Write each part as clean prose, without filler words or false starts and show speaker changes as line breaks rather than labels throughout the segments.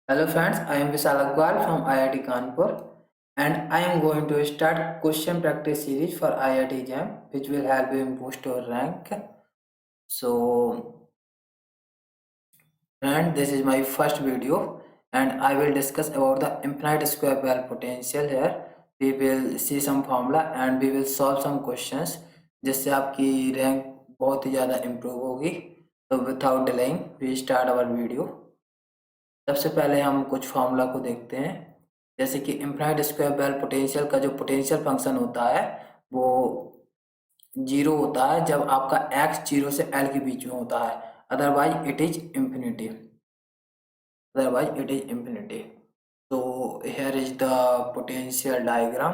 Hello friends, I am Vishal Agarwal from IIT Kanpur and I am going to start question practice series for IIT JAM which will help you in boost your rank. So friend, this is my first video and I will discuss about the infinite square well potential here. We will see some formula and we will solve some questions जिससे आपकी rank बहुत ही ज़्यादा improve होगी. तो without delaying we start our video. सबसे पहले हम कुछ फार्मूला को देखते हैं. जैसे कि इम्प्लाइड स्क्वायर बेल पोटेंशियल का जो पोटेंशियल फंक्शन होता है वो जीरो होता है जब आपका एक्स जीरो से एल के बीच में होता है. Otherwise it is infinity. तो here is the potential diagram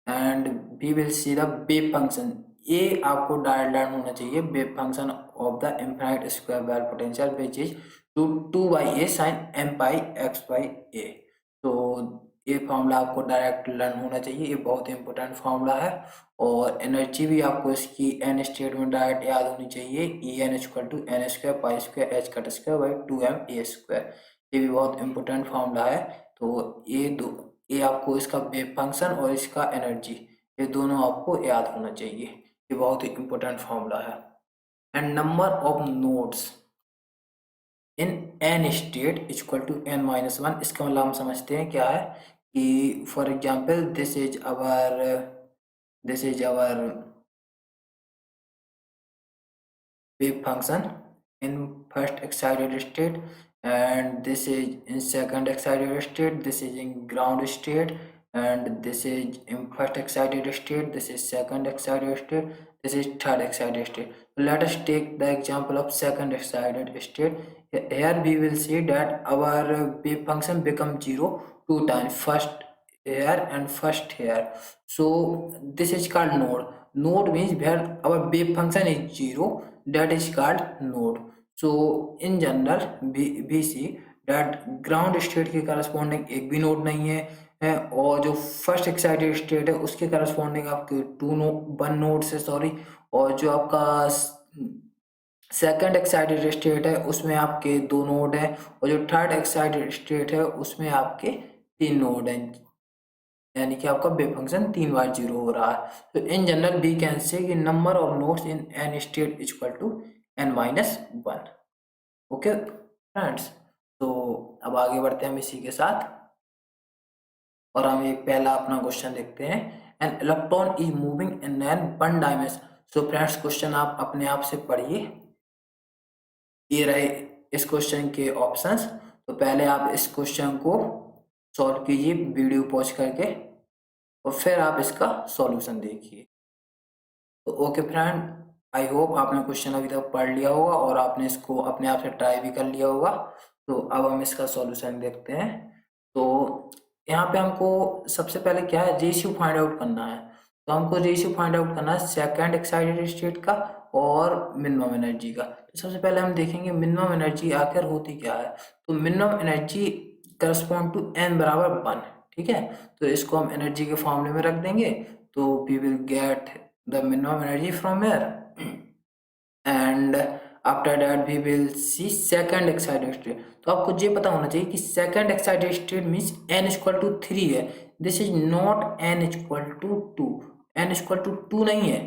and we will see the wave function. ये आपको डायग्राम होना चाहिए wave function of the infinite square well potential which is two by a sine m pi x by a. तो ये formula आपको direct learn होना चाहिए. ये बहुत ही इंपॉर्टेंट फॉर्मूला है और एनर्जी भी आपको इसकी एन स्टेट में डायरेक्ट याद होनी चाहिए. E N equal to N square pi square H cut square by two M A square. ये भी बहुत इंपॉर्टेंट फॉर्मूला है. तो ये आपको इसका वेव फंक्शन और इसका एनर्जी ये दोनों आपको याद होना चाहिए. ये बहुत ही इंपॉर्टेंट फॉर्मूला है. And number of nodes in N state equal to N minus one. इसका मतलब हम समझते हैं क्या है कि for example this is our wave function in first excited state and this is in second excited state, this is in ground state and this is in first excited state, this is second excited state, this is third excited state. So let us take the example of second excited state. Here we will see that our wave function become zero two times, first here and first here. So this is called node means where our wave function is zero, that is called node. So in general we see that ground state के corresponding एक भी node नहीं है और जो first excited state है उसके corresponding आपके वन नोड से सॉरी, और जो आपका सेकंड एक्साइटेड स्टेट है उसमें आपके दो नोड हैं और जो थर्ड एक्साइटेड स्टेट है उसमें आपके तीन नोड हैं. यानी कि आपका वेव फंक्शन 3 बार जीरो हो रहा है. तो in general we can say कि number of nodes in N state equal to N minus one. Okay friends, तो अब आगे बढ़ते हैं हम इसी के साथ और हम एक पहला अपना क्वेश्चन देखते हैं. N electron is moving in an one dimension. So friends question आप अपने आप से पढ़िए. ये रहे इस क्वेश्चन के ऑप्शंस. तो पहले आप इस क्वेश्चन को सॉल्व कीजिए वीडियो पॉज करके और फिर आप इसका सॉल्यूशन देखिए. तो ओके फ्रेंड, आई होप आपने क्वेश्चन अभी तक पढ़ लिया होगा और आपने इसको अपने आप से ट्राई भी कर लिया होगा. तो अब हम इसका सॉल्यूशन देखते हैं. तो यहाँ पे हमको सबसे पहले क्या है, रेशियो फाइंड आउट करना है. तो हमको रेशियो फाइंड आउट करना है सेकंड एक्साइटेड स्टेट का और मिनिमम एनर्जी का. तो सबसे पहले हम देखेंगे मिनिमम एनर्जी आखिर होती क्या है. तो minimum energy correspond to N बराबर वन. ठीक है, तो इसको हम एनर्जी के फॉर्मूले में रख देंगे. तो we will get the minimum energy from here and after that we will see second excited state. तो आपको ये पता होना चाहिए कि second excited state means n equal to 3 है. this is not n equal to 2. n equal to 2 नहीं है.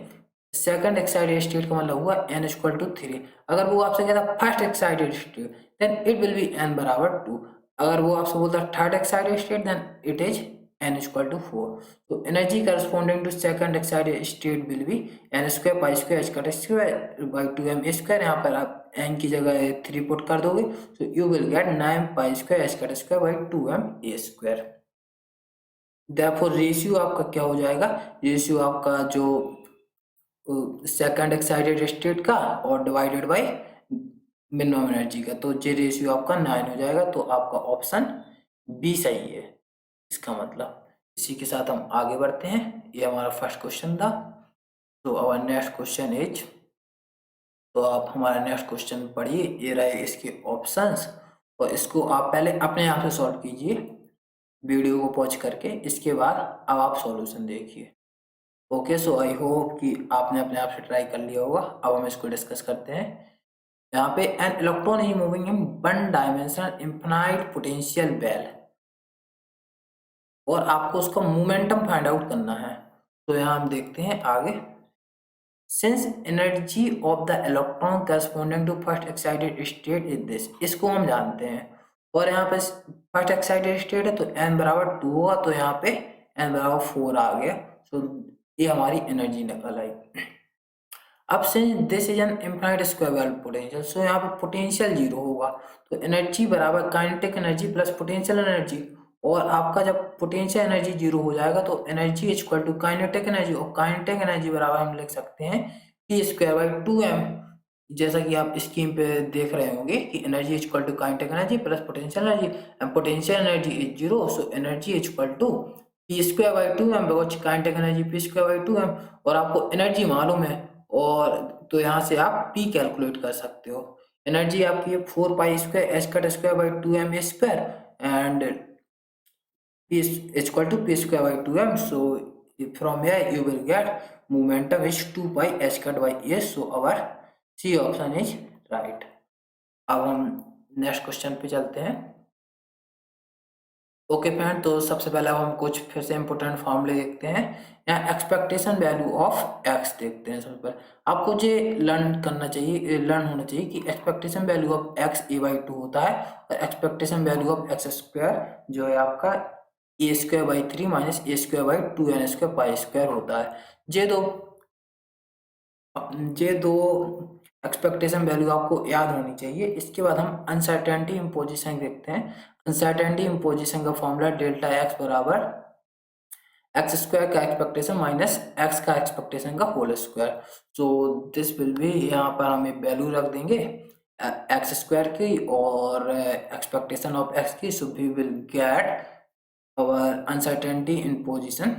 second excited state का मतलब हुआ n equal to 3. अगर वो आपसे कहता first excited state then it will be n बराबर 2. अगर वो आपसे बोलता third excited state then it is n equal to 4. So energy corresponding to second excited state will be n square pi square h cut square by 2m a square. यहाँ पर आप n की जगह 3 पुट कर दोगे so you will get 9 pi square h cut square by 2m a square. Therefore ratio आपका क्या हो जाएगा, रेशियो आपका जो सेकंड एक्साइटेड स्टेट का और डिवाइडेड बाय मिनिमम एनर्जी का, तो ये रेशियो आपका 9 हो जाएगा. तो आपका ऑप्शन बी सही है इसका मतलब. इसी के साथ हम आगे बढ़ते हैं. ये हमारा फर्स्ट क्वेश्चन था. तो आवर नेक्स्ट क्वेश्चन इज, तो आप हमारा नेक्स्ट क्वेश्चन पढ़िए. ये रहे इसके ऑप्शंस और इसको आप पहले अपने आप से सॉल्व कीजिए वीडियो को पॉज करके. इसके बाद अब आप सॉल्यूशन देखिए. ओके, सो आई होप कि आपने अपने आप से ट्राई कर लिया होगा. अब हम इसको डिस्कस करते हैं. यहाँ पे an electron is moving in one dimensional infinite potential well, और आपको उसका मोमेंटम फाइंड आउट करना है। तो यहाँ हम देखते हैं आगे, since energy of the electron corresponding to first excited state is this, इसको हम जानते हैं। और यहाँ पे फर्स्ट एक्साइटेड स्टेट है तो n बराबर 2 होगा, तो यहाँ पे n बराबर 4 आ गया। तो ये हमारी एनर्जी निकल आई। अब since this is an infinite square well potential, so यहाँ पे पोटेंशियल 0 होगा, तो एनर्जी बराबर kinetic energy plus potential energy. और आपका जब पोटेंशियल एनर्जी 0 हो जाएगा तो energy is equal to kinetic energy, और काइनेटिक एनर्जी बराबर हम लिख सकते हैं पी स्क्वायर बाई 2m। जैसा कि आप स्कीम पे देख रहे होंगे कि energy is equal to kinetic energy plus potential energy, and potential energy is 0, so energy is equal to P square by 2m, because kinetic energy P square by 2m। और आपको एनर्जी मालूम है, और तो यहाँ से आप P कैलकुलेट कर सकते हो। एनर्जी आपकी है 4 पाई square H cut square by 2m square, and P is equal to P square by 2m, so from here you will get momentum is 2 pi h cut by a, so our C option is right। अब हम next question पे चलते हैं। Okay friend, तो सबसे पहले हम कुछ फिर से इंपॉर्टेंट फॉर्मूले देखते हैं। यहाँ एक्सपेक्टेशन वैल्यू ऑफ एक्स देखते हैं। सबसे पहले आपको ये लर्न करना चाहिए, लर्न होना चाहिए कि expectation value of x a by 2 होता है, और expectation value of x square जो है आपका a square by 3 minus a square by 2n square pi square होता है। ये दो एक्सपेक्टेशन वैल्यू आपको याद होनी चाहिए। इसके बाद हम अनसर्टेनिटी इम्पोजिशन देखते हैं। अनसर्टेनिटी इम्पोजिशन का फॉर्मूला डेल्टा एक्स बराबर एक्स स्क्वायर का एक्सपेक्टेशन माइनस एक्स का एक्सपेक्टेशन का whole square. So this will be, यहाँ पर हम एक वैल्यू रख देंगे एक्स स्क्वायर की और एक्सपेक्टेशन ऑफ एक्स की, so we will get our uncertainty in position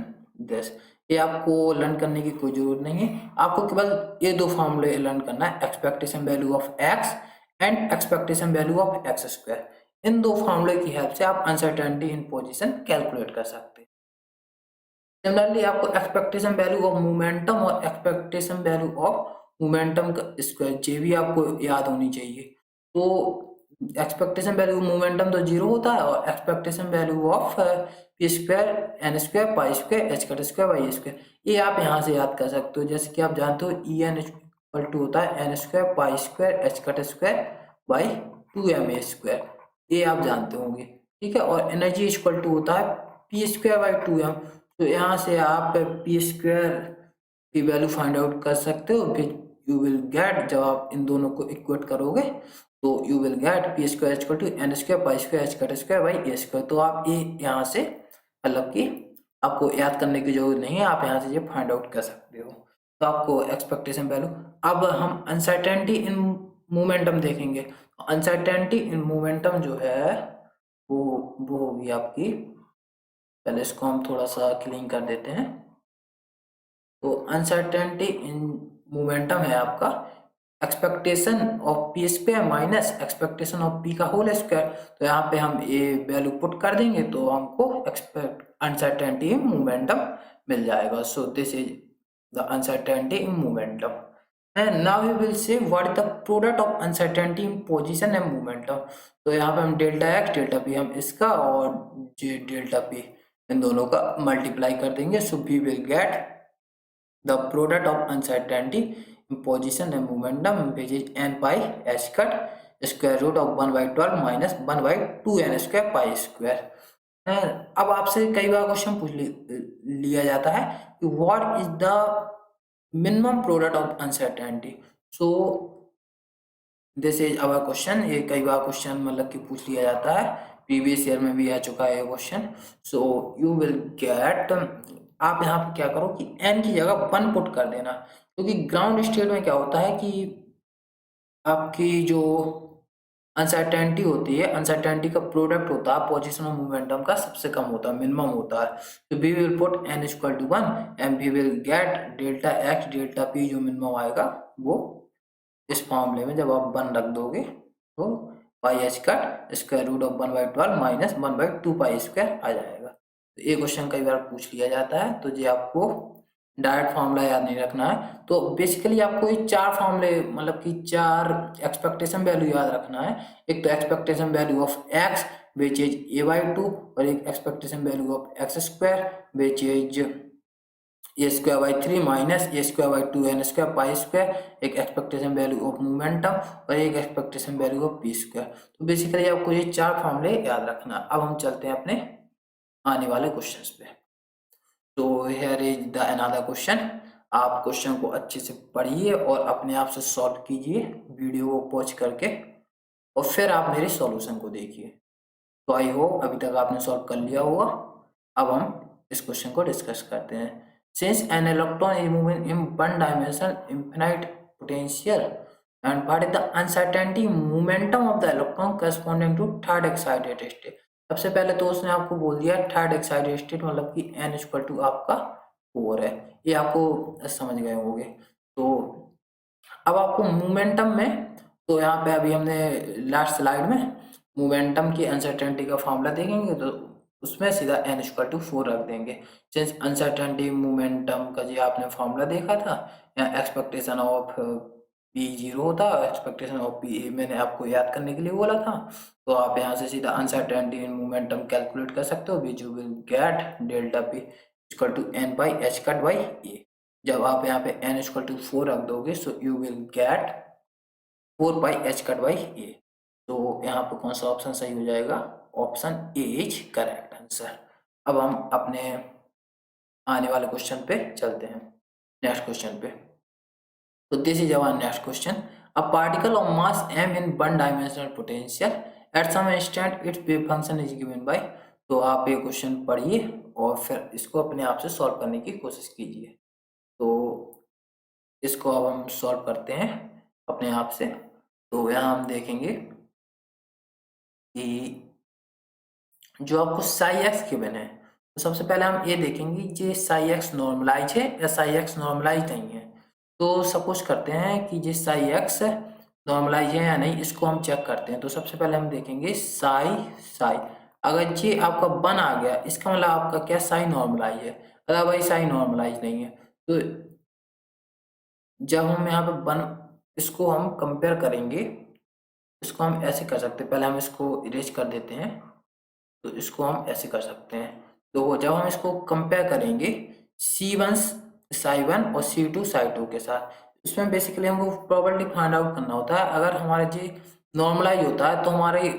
this. ये आपको लर्न करने की कोई जरूरत नहीं है, आपको केवल ये दो फॉर्मूले लर्न करना है, expectation value of x and expectation value of x square. इन दो फॉर्मूले की हेल्प से आप अनसर्टेनिटी इन पोजीशन कैलकुलेट कर सकते हैं। सिमिलरली आपको एक्सपेक्टेशन वैल्यू ऑफ मोमेंटम और एक्सपेक्टेशन वैल्यू ऑफ मोमेंटम का स्क्वायर, ये भी आपको याद होनी चाहिए। तो एक्सपेक्टेशन वैल्यू मोमेंटम तो 0 होता है, और expectation value of P square N square pi square H cut square by square, ये आप यहाँ से याद कर सकते हो। जैसे कि आप जानते हो ई एन इक्वल टू होता है N square pi square H cut square by 2m A square, ये आप जानते होंगे, ठीक है। और एनर्जी इक्वल टू होता है पी स्क्वायर बाई 2m, तो यहाँ से आप पी स्क्वायर की वैल्यू फाइंड आउट कर सकते हो। फिर यू विल गेट, जब आप इन दोनों को इक्वेट करोगे तो you will get P square equal to N square pi square H cut square by A square. तो आप ये यहाँ से मतलब कि आपको याद करने की जरूरत नहीं है, आप यहाँ से ये फाइंड आउट कर सकते हो। तो आपको एक्सपेक्टेशन वैल्यू। अब हम अनसर्टेनिटी इन मोमेंटम देखेंगे। अनसर्टेनिटी इन मोमेंटम जो है वो होगी आपकी, पहले इसको हम थोड़ा सा क्लीन कर देते हैं। तो अनसर्टेनिटी इन मोमेंटम है आपका expectation of P square minus expectation of P का होल स्क्वायर। तो यहाँ पे हम ये वैल्यू पुट कर देंगे तो हमको एक्सपेक्ट अनसर्टेनिटी इन मोमेंटम मिल जाएगा। So this is the uncertainty in momentum. And now we will say what the product of uncertainty in position and momentum. तो यहाँ पे हम डेल्टा एक्स डेल्टा पी, हम इसका और जे डेल्टा पी इन दोनों का मल्टीप्लाई कर देंगे। So we will get the product of uncertainty in position and momentum, which is n pi h cut square root of 1 by 12 minus 1 by 2n square pi square। अब आपसे कई बार question पूछ लिया जाता है कि what is the minimum product of uncertainty. So this is our question. ये कई बार क्वेश्चन मतलब कि पूछ लिया जाता है, प्रीवियस ईयर में भी आ चुका है question. So you will gate, आप यहाँ पे क्या करो कि n की जगह 1 पुट कर देना, क्योंकि ग्राउंड स्टेट में क्या होता है कि आपकी जो अनसर्टेनिटी होती है, अनसर्टेनिटी का प्रोडक्ट होता है पोजीशन और मोमेंटम का सबसे कम होता है, मिनिमम होता है। तो we will put n equal to 1 and we will get delta X delta P, जो मिनिमम आएगा वो इस फॉर्मूले में जब आप 1 रख दोगे तो pi h cut square root of 1 by 12 minus 1 by 2 pi square आ जाएगा। तो ये क्वेश्चन कई बार पूछ लिया जाता है, तो ये आपको डायरेक्ट फॉर्मूला याद नहीं रखना है। तो बेसिकली आपको ये 4 फॉर्मूले मतलब कि 4 एक्सपेक्टेशन वैल्यू याद रखना है। एक तो expectation value of x which is a/2 और एक expectation value of x square which is a² / 3 minus a²/2 n² pi square, एक एक्सपेक्टेशन वैल्यू ऑफ मोमेंटम और एक expectation value of p square. तो बेसिकली आपको ये 4 फॉर्मूले याद रखना। अब हम चलते हैं अपने आने वाले क्वेश्चंस पे। तो here is the another question. आप क्वेश्चन को अच्छे से पढ़िए और अपने आप से सॉल्व कीजिए वीडियो को पॉज करके, और फिर आप मेरे सॉल्यूशन को देखिए। तो आई होप अभी तक आपने सॉल्व कर लिया होगा। अब हम इस क्वेश्चन को डिस्कस करते हैं। Since an electron is moving in one dimension infinite potential and what is the uncertainty momentum of the electron corresponding to third excited state. सबसे पहले तो उसने आपको बोल दिया थर्ड एक्साइटेड स्टेट मतलब कि n = आपका 4 है, ये आपको समझ गए होंगे। तो अब आपको मोमेंटम में, तो यहाँ पे अभी हमने लास्ट स्लाइड में मोमेंटम की अनसर्टेनिटी का फॉर्मूला देखेंगे, तो उसमें सीधा n = 4 रख देंगे। सिंस अनसर्टेनिटी मोमेंटम का जी आपने फॉर्मूला देखा था, यहाँ एक्सपेक्टेशन ऑफ p 0 होता है, एक्सपेक्टेशन ऑफ p मैंने आपको याद करने के लिए बोला था। तो आप यहाँ से सीधा अनसर्टेनिटी इन मोमेंटम कैलकुलेट कर सकते हो, which you will get delta p = n/h/a। जब आप यहाँ पे n = 4 रख दोगे so you will gate 4πh/a। तो यहाँ पे कौन सा ऑप्शन सही हो जाएगा? Option A is correct answer. अब हम अपने आने वाले क्वेश्चन पे चलते हैं, नेक्स्ट क्वेश्चन पे। तो this is our next question. A particle of mass m in one dimensional potential at some instant its wave function is given by. तो आप ये क्वेश्चन पढ़िए और फिर इसको अपने आप से सॉल्व करने की कोशिश कीजिए। तो इसको अब हम सॉल्व करते हैं अपने आप से। तो यहाँ हम देखेंगे कि जो आपको साई एक्स गिवन है, तो सबसे पहले हम ये देखेंगे कि साई एक्स नॉर्मलाइज है या साई एक्स नॉर्मलाइज नहीं है। तो सपोज करते हैं कि ये साई एक्स नॉर्मलाइज है या नहीं, इसको हम चेक करते हैं। तो सबसे पहले हम देखेंगे साई साई, अगर ये आपका 1 आ गया इसका मतलब आपका क्या साई नॉर्मलाइज है, अदरवाइज साई नॉर्मलाइज नहीं है। तो जब हम यहाँ पे 1 इसको हम कंपेयर करेंगे, इसको हम ऐसे कर सकते हैं, पहले हम इसको इरेज कर देते हैं। तो इसको हम ऐसे कर सकते हैं। तो जब हम इसको कंपेयर करेंगे C1 साई 1 और C2 साई 2 के साथ, इसमें बेसिकली हमको प्रोबेबिलिटी फाइंड आउट करना होता है। अगर हमारे जी नॉर्मलाइज होता है तो हमारे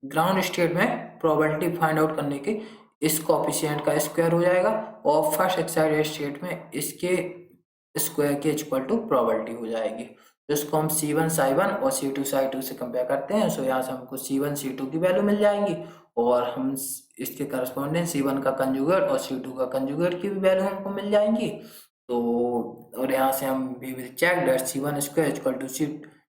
ग्राउंड स्टेट में प्रोबेबिलिटी फाइंड आउट करने के इस कोएफिशिएंट का स्क्वायर हो जाएगा, और फर्स्ट एक्साइटेड स्टेट में इसके स्क्वायर के इक्वल टू प्रोबेबिलिटी हो जाएगी। तो इसको हम C1 साई 1 और C2 साई 2 से कंपेयर करते हैं। सो यहाँ से हमको C1 C2 की वैल्यू मिल जाएंगी, और हम इसके करस्पॉन्डेंट C1 का कंजुगेट और C2 का कंजुगेट की भी वैल्यू हमको मिल जाएंगी। तो और यहाँ से हम we will check that C1 square equal to C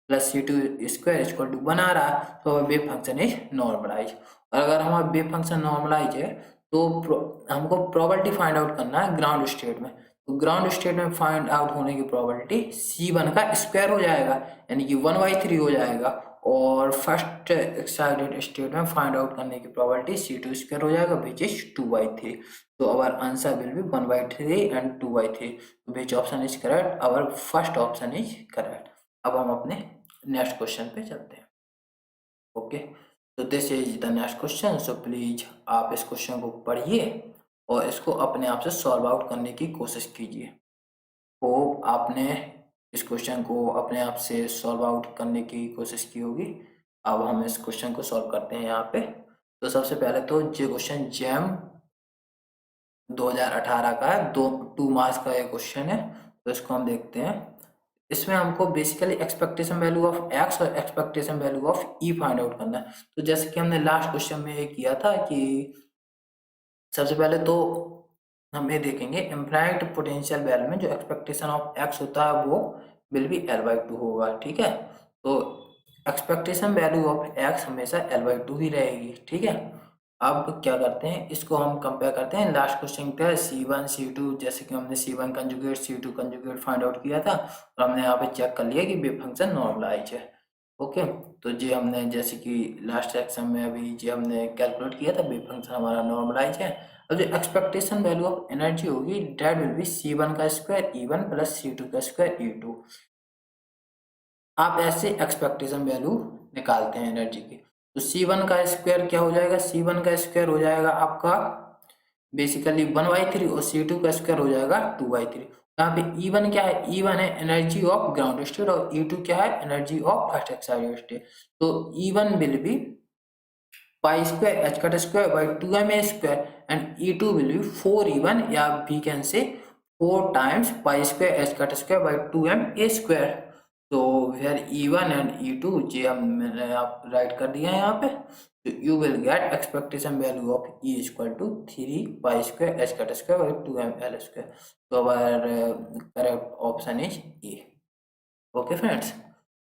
plus C2 square equal to बना रहा है, तो वेव फंक्शन इज नॉर्मलाइज। और अगर हमारा वेव फंक्शन नॉर्मलाइज है तो हमको प्रोबेबिलिटी फाइंड आउट करना है ग्राउंड स्टेट में। तो ग्राउंड स्टेट में फाइंड आउट होने की प्रोबेबिलिटी C1 का स्क्वायर हो जाएगा, यानी कि 1/3 हो जाएगा, और फर्स्ट एक्साइटेड स्टेट में फाइंड आउट करने की प्रोबेबिलिटी C2 स्क्वायर हो जाएगा विच इज 2/3। तो our answer will be 1/3 and 2/3। Which option is correct? Our first option is correct. अब हम अपने नेक्स्ट क्वेश्चन पे चलते हैं। ओके, तो this is the next question. So please आप इस क्वेश्चन को पढ़िए और इसको अपने आप से सॉल्व आउट करने की कोशिश कीजिए। होप आपने इस क्वेश्चन को अपने आप से सॉल्व आउट करने की कोशिश की होगी। अब हम इस क्वेश्चन को सॉल्व करते हैं यहाँ पे। तो सबसे पहले तो ये क्वेश्चन जैम 2018 का है, 2 मार्क्स का ये क्वेश्चन है। तो इसको हम देखते हैं। इसमें हमको basically expectation value of x और expectation value of E find out करना है। तो जैसे कि हमने लास्ट क्वेश्चन में ये किया था कि सबसे पहले तो हम ये देखेंगे इम्प्लाइड पोटेंशियल वैल्यू में जो एक्सपेक्टेशन ऑफ एक्स होता है वो विल बी L/2 होगा। ठीक है, तो एक्सपेक्टेशन वैल्यू ऑफ एक्स हमेशा L/2 ही रहेगी। ठीक है, अब क्या करते हैं, इसको हम कंपेयर करते हैं लास्ट क्वेश्चन का C1 C2। जैसे कि हमने C1 conjugate C2 conjugate find out किया था, और हमने यहाँ पे चेक कर लिया कि वेव फंक्शन नॉर्मलाइज है। ओके, तो जी हमने जैसे कि लास्ट सेक्शन में अभी जी हमने कैलकुलेट किया था, वेव फंक्शन हमारा नॉर्मलाइज है। अब जो एक्सपेक्टेशन वैल्यू ऑफ एनर्जी होगी डेट विल बी C1 का स्क्वायर E1 प्लस C2 का स्क्वायर E2। आप ऐसे एक्सपेक्टेशन वैल्यू निकालते हैं एनर्जी की। तो C1 का स्क्वायर क्या हो जाएगा, C1 का स्क्वायर हो जाएगा आपका बेसिकली 1/3 और C2 का स्क्वायर हो जाएगा 2/3। यहाँ पे E1 क्या है, E1 है एनर्जी ऑफ ग्राउंड स्टेट और E2 क्या है, energy of first excited state. तो E1 will be pi square h cut square by 2ma square and E2 will be 4E1 या we can say 4 times pi square h cut square by 2ma square. तो where E1 and E2 जी हम मैंने आप right कर दिया है यहाँ पे। तो you will get expectation value of E equal to 3 pi square h cut square by 2ml square. तो our correct option is A. Okay friends,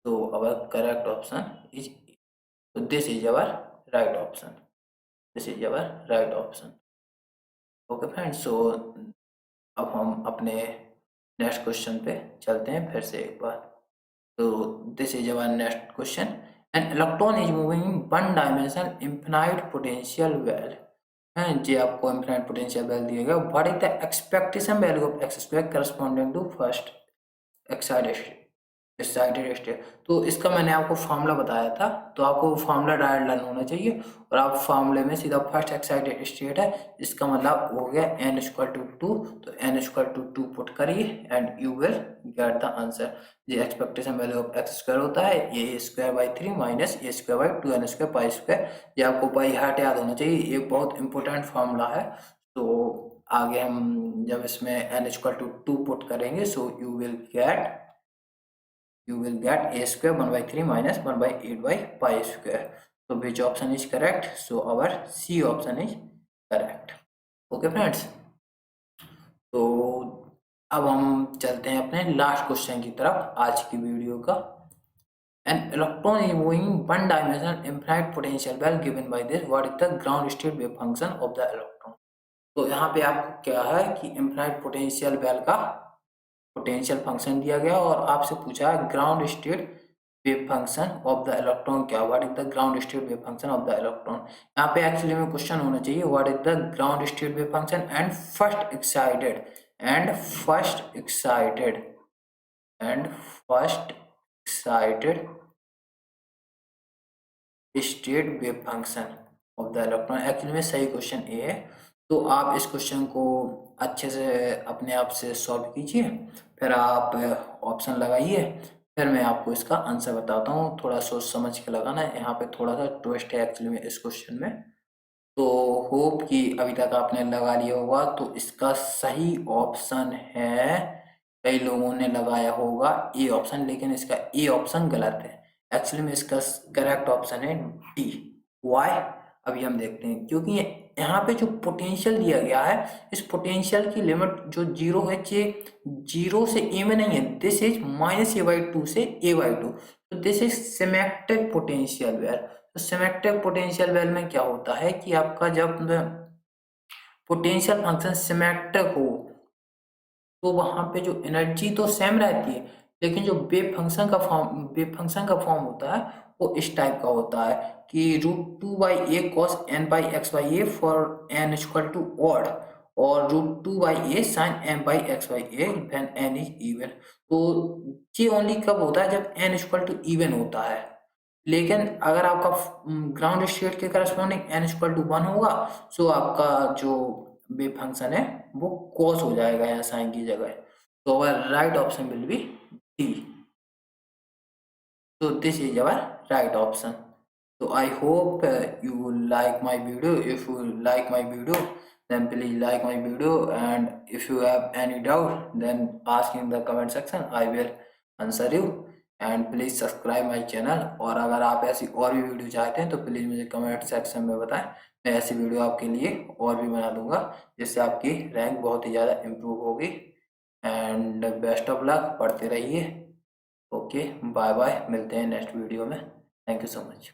तो our correct option is A. तो this is our right option, this is our right option. Okay friends, so अब हम अपने next question पे चलते हैं फिर से एक बार। तो this is our next question. An electron is moving in one dimension infinite potential well. हैं जी आपको इनफिनाइट पोटेंशियल वेल दिया गया। What is the expectation value of x square corresponding to first excited state. तो इसका मैंने आपको formula बताया था, तो आपको वो फार्मूला डायरेक्ट लर्न होना चाहिए और आप फार्मूले में सीधा फर्स्ट एक्साइटेड स्टेट है, इसका मतलब हो गया n इक्वल टू 2। तो n इक्वल टू 2 पुट करिए and you will get the answer. ये expectation value of x square होता है ये square by 3 minus a square by 2n square pi square. ये आपको बाई हार्ट याद होना चाहिए, ये बहुत इंपॉर्टेंट फार्मूला है। तो आगे हम जब इसमें n इक्वल टू 2 पुट करेंगे so you will get a square 1/3 minus 1/8 by pi square. So which option is correct? So our C option is correct. Okay friends, तो अब हम चलते हैं अपने लास्ट क्वेश्चन की तरफ आज की वीडियो का। An electron is moving one dimensional infinite potential well given by this, what is the ground state wave function of the electron? तो यहाँ पे आपको क्या है कि इनफिनाइट पोटेंशियल वेल का पोटेंशियल फंक्शन दिया गया और आपसे पूछा है ground state wave function of the electron क्या, what is the ground state wave function of the electron. यहाँ पे एक्चुअली में क्वेश्चन होना चाहिए what is the ground state wave function and first excited state wave function of the electron. Actually में सही question ए है। तो आप इस क्वेश्चन को अच्छे से अपने आप से सॉल्व कीजिए, फिर आप ऑप्शन लगाइए, फिर मैं आपको इसका आंसर बताता हूँ। थोड़ा सोच समझ के लगाना है, यहाँ पे थोड़ा सा ट्विस्ट है एक्चुअली में इस क्वेश्चन में। तो होप कि अभी तक आपने लगा लिया होगा। तो इसका सही ऑप्शन है, कई लोगों ने लगाया होगा ए ऑप्शन, लेकिन इसका ए ऑप्शन गलत है। एक्चुअली में इसका करेक्ट ऑप्शन है डी। वाई अभी हम देखते हैं, क्योंकि यहाँ पे जो पोटेंशियल दिया गया है इस पोटेंशियल की लिमिट जो जीरो है, ये जीरो से ए में नहीं है, दिस इज -a/2 से a/2। तो this is symmetric potential well. तो सिमेट्रिक पोटेंशियल वेल में क्या होता है कि आपका जब पोटेंशियल फंक्शन सिमेट्रिक हो तो वहां पे जो एनर्जी तो सेम रहती है, लेकिन जो वेव फंक्शन का फॉर्म होता है वो इस टाइप का होता है कि √2/a cos n/x/a for n equal to odd और √2/a sin m/x/a when n is even. तो ये ओनली कब होता है जब n इक्वल टू इवन होता है। लेकिन अगर आपका ग्राउंड स्टेट के करस्पॉन्डिंग n इक्वल टू 1 होगा सो आपका जो वेव फंक्शन है वो cos हो जाएगा यहाँ साइन की जगह। तो our right option will be D. So this is our right option. So I hope you like my video. If you like my video, then please like my video, and if you have any doubt, then ask in the comment section. I will answer you. And please subscribe my channel. और अगर आप ऐसी और भी video चाहते हैं तो please मुझे कमेंट सेक्शन में बताएं, मैं ऐसी वीडियो आपके लिए और भी बना दूंगा जिससे आपकी रैंक बहुत ही ज़्यादा इम्प्रूव होगी। एंड बेस्ट ऑफ लक, पढ़ते रहिए। ओके बाय बाय, मिलते हैं नेक्स्ट वीडियो में। Thank you so much.